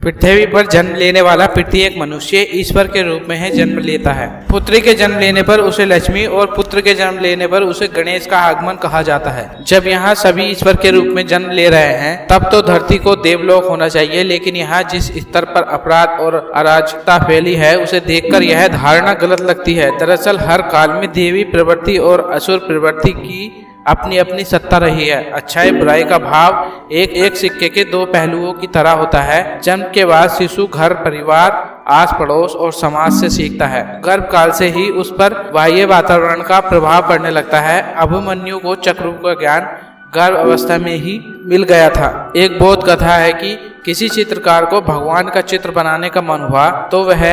पृथ्वी पर जन्म लेने वाला प्रत्येक मनुष्य ईश्वर के रूप में ही जन्म लेता है। पुत्री के जन्म लेने पर उसे लक्ष्मी और पुत्र के जन्म लेने पर उसे गणेश का आगमन कहा जाता है। जब यहाँ सभी ईश्वर के रूप में जन्म ले रहे हैं तब तो धरती को देवलोक होना चाहिए, लेकिन यहाँ जिस स्तर पर अपराध और अराजकता फैली है उसे देखकर यह धारणा गलत लगती है। दरअसल हर काल में देवी प्रवृत्ति और असुर प्रवृत्ति की अपनी अपनी सत्ता रही है। अच्छाई बुराई का भाव एक सिक्के के दो पहलुओं की तरह होता है। जन्म के बाद शिशु घर परिवार आस पड़ोस और समाज से सीखता है। गर्भ काल से ही उस पर बाह्य वातावरण का प्रभाव पड़ने लगता है। अभिमन्यु को चक्रव्यूह का ज्ञान गर्भ अवस्था में ही मिल गया था। एक बोध कथा है कि किसी चित्रकार को भगवान का चित्र बनाने का मन हुआ तो वह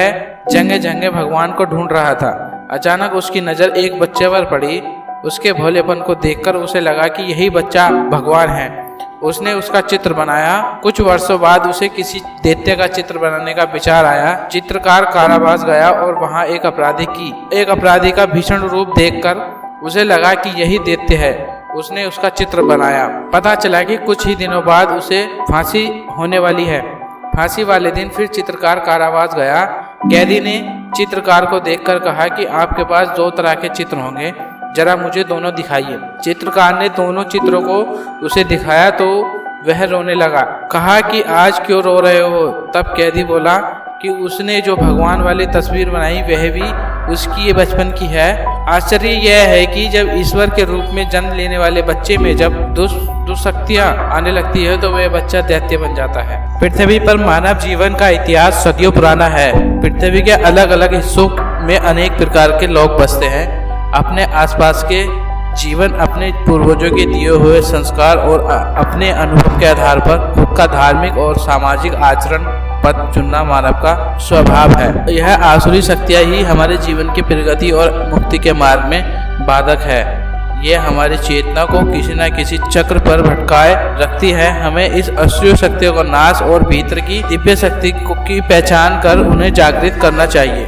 जगह जगह भगवान को ढूंढ रहा था। अचानक उसकी नजर एक बच्चे पर पड़ी। उसके भोलेपन को देखकर उसे लगा कि यही बच्चा भगवान है। उसने उसका चित्र बनाया। कुछ वर्षों बाद उसे किसी दैत्य का चित्र बनाने का विचार आया। चित्रकार कारावास गया और वहां एक अपराधी का भीषण रूप देखकर उसे लगा कि यही दैत्य है। उसने उसका चित्र बनाया। पता चला कि कुछ ही दिनों बाद उसे फांसी होने वाली है। फांसी वाले दिन फिर चित्रकार कारावास गया। कैदी ने चित्रकार को देखकर कहा कि आपके पास दो तरह के चित्र होंगे, जरा मुझे दोनों दिखाइए। चित्रकार ने दोनों चित्रों को उसे दिखाया तो वह रोने लगा। कहा कि आज क्यों रो रहे हो? तब कैदी बोला कि उसने जो भगवान वाली तस्वीर बनाई वह भी उसकी बचपन की है। आश्चर्य यह है कि जब ईश्वर के रूप में जन्म लेने वाले बच्चे में जब दुष्शक्तियाँ आने लगती है तो वह बच्चा दैत्य बन जाता है। पृथ्वी पर मानव जीवन का इतिहास सदियों पुराना है। पृथ्वी के अलग अलग हिस्सों में अनेक प्रकार के लोग बसते हैं। अपने आसपास के जीवन, अपने पूर्वजों के दिए हुए संस्कार और अपने अनुभव के आधार पर खुद का धार्मिक और सामाजिक आचरण पथ चुनना मानव का स्वभाव है। यह आसुरी शक्तियाँ ही हमारे जीवन की प्रगति और मुक्ति के मार्ग में बाधक है। यह हमारी चेतना को किसी न किसी चक्र पर भटकाए रखती है। हमें इस असुरी शक्तियों का नाश और भीतर की दिव्य शक्ति की पहचान कर उन्हें जागृत करना चाहिए।